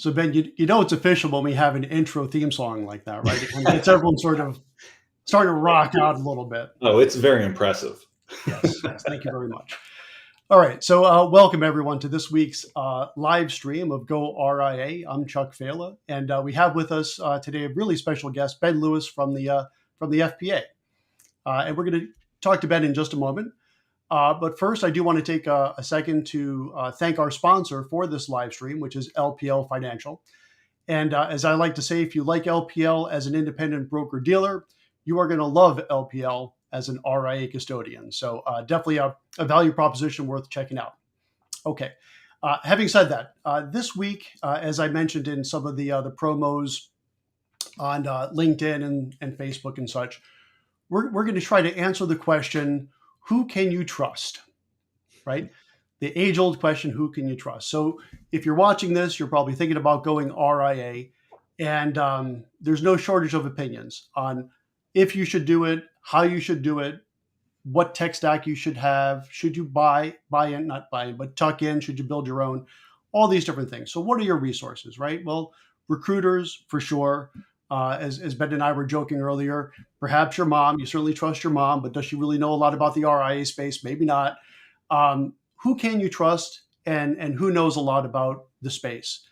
So Ben, you know it's official when we have an intro theme song like that, right? It kind of gets everyone sort of starting to rock out a little bit. Oh, it's very impressive. Yes, yes. Thank you very much. All right. So welcome everyone to this week's live stream of goRIA. I'm Chuck Fela, and we have with us today a really special guest, Ben Lewis from the FPA, and we're going to talk to Ben in just a moment. But first, I do want to take a second to thank our sponsor for this live stream, which is LPL Financial. And as I like to say, if you like LPL as an independent broker dealer, you are going to love LPL as an RIA custodian. So definitely a value proposition worth checking out. Okay. Having said that, this week, as I mentioned in some of the promos on LinkedIn and Facebook and such, we're going to try to answer the question, who can you trust? Right? The age-old question, who can you trust? So if you're watching this, you're probably thinking about going RIA, and there's no shortage of opinions on if you should do it, how you should do it, what tech stack you should have, should you buy in, not buy in, but tuck in, should you build your own, all these different things. So what are your resources, right? Well, recruiters, for sure. As Ben and I were joking earlier, perhaps your mom, you certainly trust your mom, but does she really know a lot about the RIA space? Maybe not. Who can you trust, and who knows a lot about the space?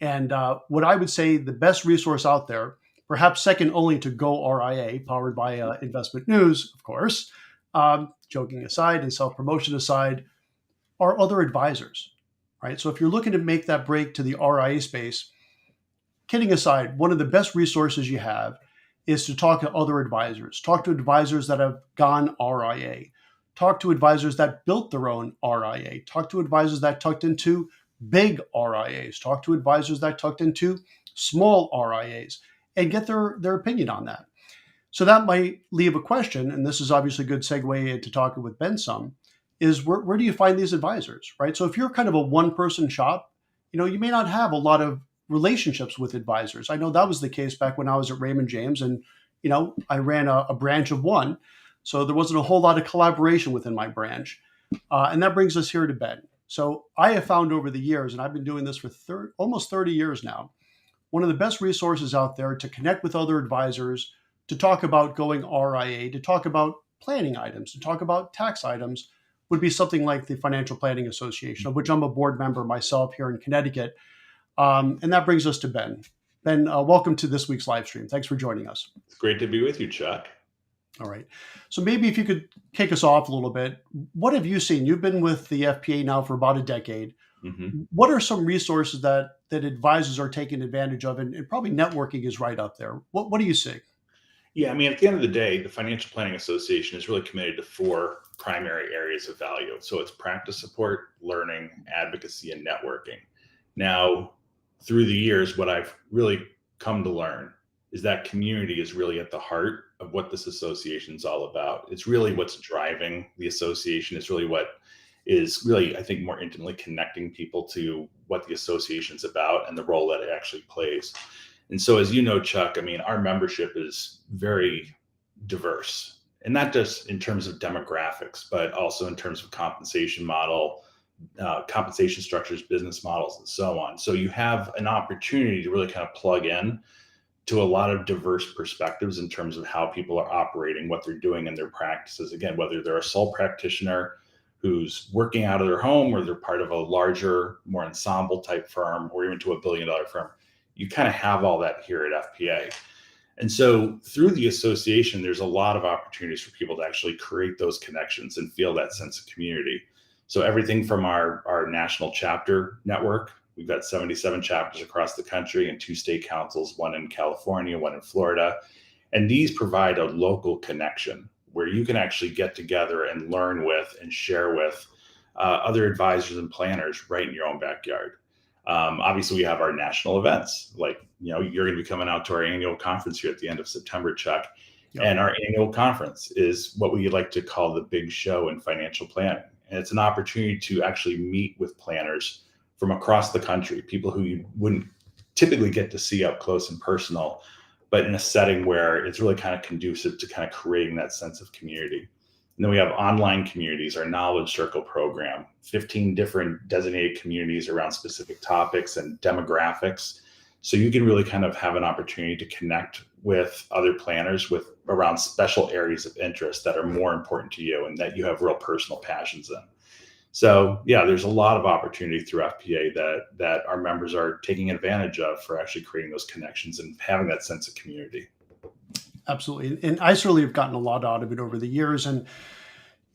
And what I would say the best resource out there, perhaps second only to goRIA, powered by Investment News, of course, joking aside and self-promotion aside, are other advisors, right? So if you're looking to make that break to the RIA space, kidding aside, one of the best resources you have is to talk to other advisors. Talk to advisors that have gone RIA. Talk to advisors that built their own RIA. Talk to advisors that tucked into big RIAs. Talk to advisors that tucked into small RIAs and get their opinion on that. So that might leave a question, and this is obviously a good segue into talking with Ben some, is where do you find these advisors, right? So if you're kind of a one-person shop, you may not have a lot of relationships with advisors. I know that was the case back when I was at Raymond James, and I ran a branch of one. So there wasn't a whole lot of collaboration within my branch. And that brings us here to Ben. So I have found over the years, and I've been doing this for almost 30 years now, one of the best resources out there to connect with other advisors, to talk about going RIA, to talk about planning items, to talk about tax items, would be something like the Financial Planning Association, of which I'm a board member myself here in Connecticut. And that brings us to Ben. Ben, welcome to this week's live stream. Thanks for joining us. It's great to be with you, Chuck. All right. So maybe if you could kick us off a little bit, what have you seen? You've been with the FPA now for about a decade. Mm-hmm. What are some resources that advisors are taking advantage of? And probably networking is right up there. What do you see? Yeah, I mean, at the end of the day, the Financial Planning Association is really committed to 4 primary areas of value. So it's practice support, learning, advocacy, and networking. Now, through the years, what I've really come to learn is that community is really at the heart of what this association is all about. It's really what's driving the association. It's really what is really, I think, more intimately connecting people to what the association is about and the role that it actually plays. And so, as you know, Chuck, I mean, our membership is very diverse, and not just in terms of demographics, but also in terms of compensation model, compensation structures, business models, and so on. So you have an opportunity to really kind of plug in to a lot of diverse perspectives in terms of how people are operating, what they're doing in their practices. Again, whether they're a sole practitioner who's working out of their home, or they're part of a larger, more ensemble type firm, or even to a $1 billion firm, you kind of have all that here at FPA. And so through the association, there's a lot of opportunities for people to actually create those connections and feel that sense of community. So everything from our national chapter network, we've got 77 chapters across the country and 2 state councils, one in California, one in Florida. And these provide a local connection where you can actually get together and learn with and share with other advisors and planners right in your own backyard. Obviously, we have our national events. Like, you're going to be coming out to our annual conference here at the end of September, Chuck. Yep. And our annual conference is what we like to call the big show in financial planning. And it's an opportunity to actually meet with planners from across the country, people who you wouldn't typically get to see up close and personal, but in a setting where it's really kind of conducive to kind of creating that sense of community. And then we have online communities, our Knowledge Circle program, 15 different designated communities around specific topics and demographics. So you can really kind of have an opportunity to connect with other planners with around special areas of interest that are more important to you and that you have real personal passions in. So yeah, there's a lot of opportunity through FPA that our members are taking advantage of for actually creating those connections and having that sense of community. Absolutely. And I certainly have gotten a lot out of it over the years. And,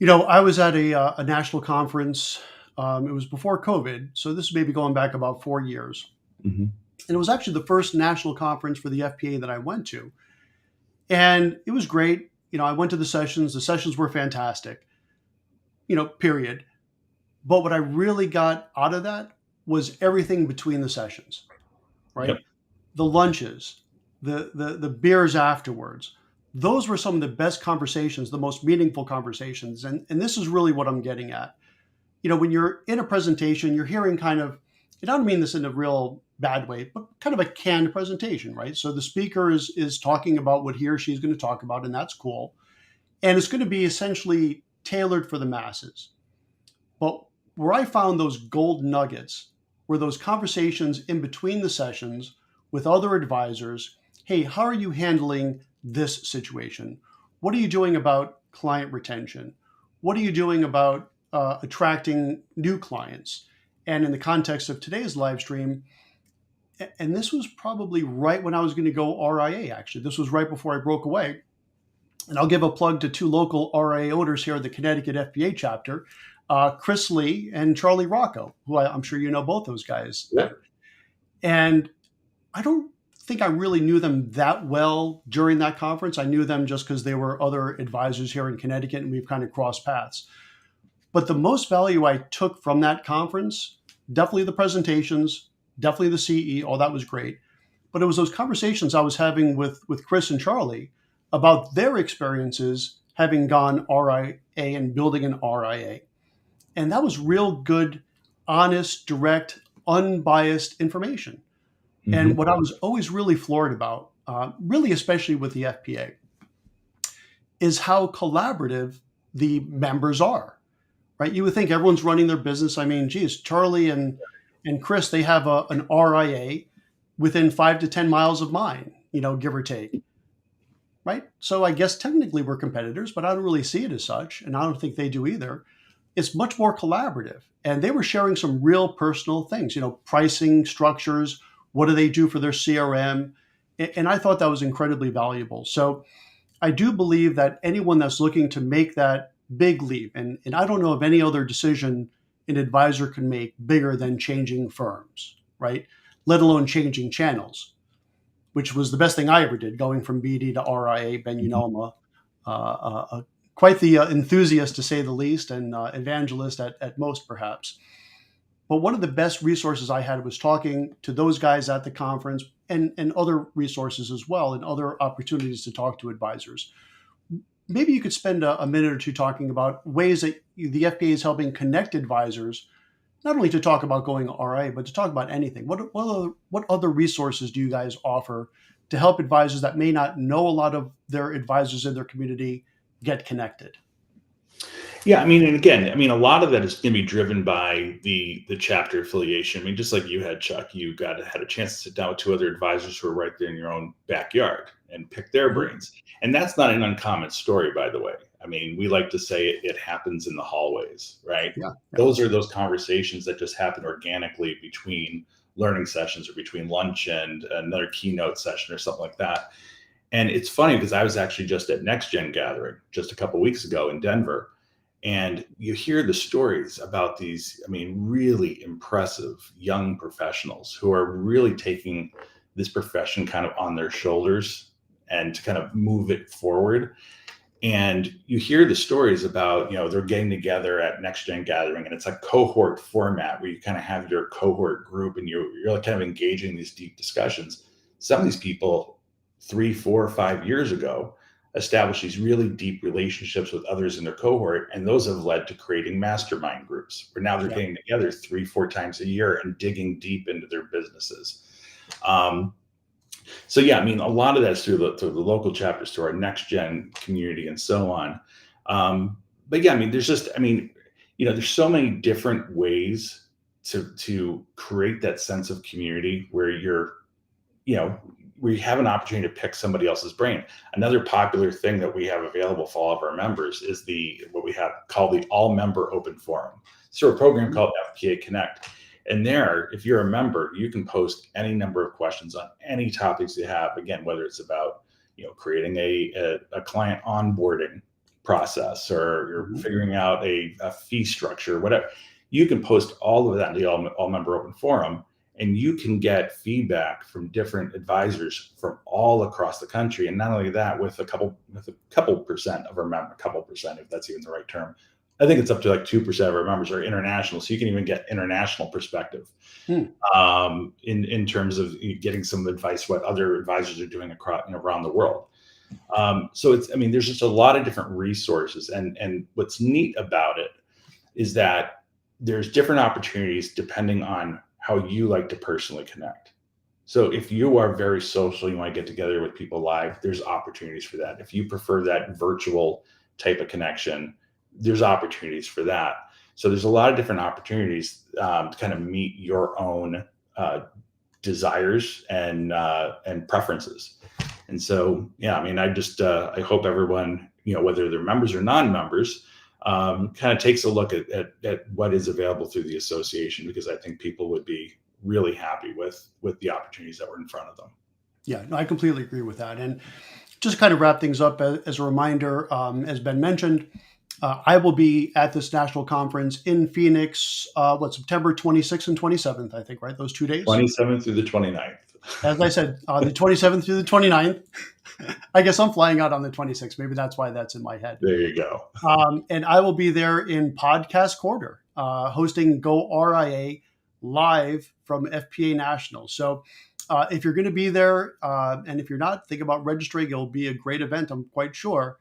I was at a national conference. It was before COVID. So this may be going back about 4 years. Mm-hmm. And it was actually the first national conference for the FPA that I went to. And it was great. I went to the sessions. The sessions were fantastic, period. But what I really got out of that was everything between the sessions, right? Yep. The lunches, the beers afterwards. Those were some of the best conversations, the most meaningful conversations. And this is really what I'm getting at. When you're in a presentation, you're hearing kind of, and I don't mean this in a real bad way, but kind of a canned presentation, right? So the speaker is talking about what he or she is going to talk about, and that's cool. And it's going to be essentially tailored for the masses. But where I found those gold nuggets were those conversations in between the sessions with other advisors. Hey, how are you handling this situation? What are you doing about client retention? What are you doing about attracting new clients? And in the context of today's live stream, and this was probably right when I was going to go RIA, actually. This was right before I broke away. And I'll give a plug to two local RIA owners here at the Connecticut FBA chapter, Chris Lee and Charlie Rocco, who I'm sure you know both those guys. Yeah. And I don't think I really knew them that well during that conference. I knew them just because they were other advisors here in Connecticut and we've kind of crossed paths. But the most value I took from that conference, definitely the presentations, definitely the CE, all that was great. But it was those conversations I was having with Chris and Charlie about their experiences having gone RIA and building an RIA. And that was real good, honest, direct, unbiased information. Mm-hmm. And what I was always really floored about, really especially with the FPA, is how collaborative the members are, right? You would think everyone's running their business. I mean, geez, Charlie and Chris, they have an RIA within 5 to 10 miles of mine, give or take, right? So I guess technically we're competitors, but I don't really see it as such. And I don't think they do either. It's much more collaborative. And they were sharing some real personal things, pricing structures, what do they do for their CRM? And I thought that was incredibly valuable. So I do believe that anyone that's looking to make that big leap, and I don't know of any other decision an advisor can make bigger than changing firms, right? Let alone changing channels, which was the best thing I ever did, going from BD to RIA, Ben Unoma, quite the enthusiast to say the least, and evangelist at most perhaps. But one of the best resources I had was talking to those guys at the conference and other resources as well, and other opportunities to talk to advisors. Maybe you could spend a minute or two talking about ways that the FBA is helping connect advisors, not only to talk about going RIA, but to talk about anything. What other resources do you guys offer to help advisors that may not know a lot of their advisors in their community get connected? Yeah, a lot of that is going to be driven by the chapter affiliation. Just like you had, Chuck, you had a chance to sit down with two other advisors who are right there in your own backyard and pick their brains. And that's not an uncommon story, by the way. We like to say it happens in the hallways, right? Yeah. Those are those conversations that just happen organically between learning sessions or between lunch and another keynote session or something like that. And it's funny because I was actually just at Next Gen Gathering just a couple of weeks ago in Denver. And you hear the stories about these, really impressive young professionals who are really taking this profession kind of on their shoulders and to kind of move it forward. And you hear the stories about, they're getting together at Next Gen Gathering, and it's a cohort format where you kind of have your cohort group and you're kind of engaging in these deep discussions. Some of these people 3, 4, 5 years ago established these really deep relationships with others in their cohort, and those have led to creating mastermind groups where now they're getting together 3, 4 times a year and digging deep into their businesses. So yeah, a lot of that's through the local chapters, to our Next Gen community and so on. but yeah, I mean, there's so many different ways to create that sense of community where you know, we have an opportunity to pick somebody else's brain. Another popular thing that we have available for all of our members is what we have called the All Member Open Forum. So a program called FPA Connect. And there, if you're a member, you can post any number of questions on any topics you have. Again, whether it's about creating a client onboarding process, or you're figuring out a fee structure, whatever. You can post all of that in the All Member Open Forum, and you can get feedback from different advisors from all across the country. And not only that, with a couple percent of our members, a couple percent, if that's even the right term. I think it's up to like 2% of our members are international. So you can even get international perspective in terms of getting some advice, what other advisors are doing around the world. So there's just a lot of different resources. And what's neat about it is that there's different opportunities depending on how you like to personally connect. So if you are very social, you want to get together with people live, there's opportunities for that. If you prefer that virtual type of connection, there's opportunities for that. So there's a lot of different opportunities to kind of meet your own desires and preferences. And so, yeah, I hope everyone, whether they're members or non-members, kind of takes a look at what is available through the association, because I think people would be really happy with the opportunities that were in front of them. Yeah, no, I completely agree with that. And just to kind of wrap things up, as a reminder, as Ben mentioned, I will be at this national conference in Phoenix, September 26th and 27th, I think, right? Those 2 days? 27th through the 29th. As I said, the 27th through the 29th. I guess I'm flying out on the 26th. Maybe that's why that's in my head. There you go. And I will be there in Podcast Quarter, hosting goRIA live from FPA National. So if you're going to be there, and if you're not, think about registering. It'll be a great event, I'm quite sure.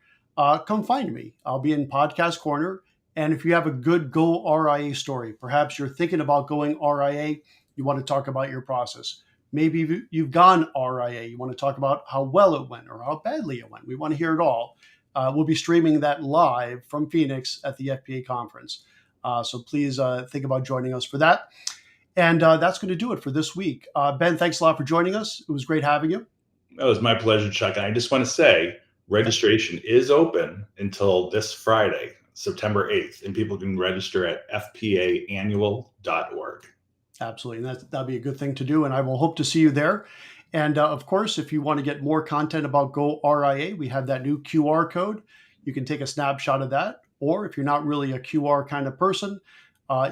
Come find me. I'll be in Podcast Corner. And if you have a good goRIA story, perhaps you're thinking about going RIA, you want to talk about your process. Maybe you've gone RIA, you want to talk about how well it went or how badly it went. We want to hear it all. We'll be streaming that live from Phoenix at the FPA conference. So please think about joining us for that. And that's going to do it for this week. Ben, thanks a lot for joining us. It was great having you. It was my pleasure, Chuck. And I just want to say, registration is open until this Friday, September 8th, and people can register at fpaannual.org. Absolutely. And that'd be a good thing to do. And I will hope to see you there. And of course, if you want to get more content about goRIA, we have that new QR code. You can take a snapshot of that. Or if you're not really a QR kind of person,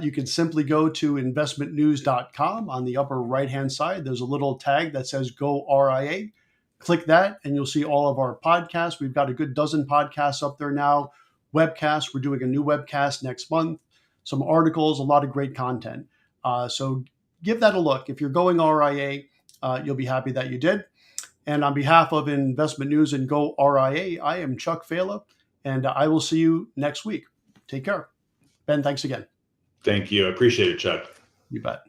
you can simply go to investmentnews.com. On the upper right-hand side, there's a little tag that says goRIA. Click that and you'll see all of our podcasts. We've got a good dozen podcasts up there now. Webcasts, we're doing a new webcast next month. Some articles, a lot of great content. So give that a look. If you're going RIA, you'll be happy that you did. And on behalf of Investment News and goRIA, I am Chuck Fela, and I will see you next week. Take care. Ben, thanks again. Thank you. I appreciate it, Chuck. You bet.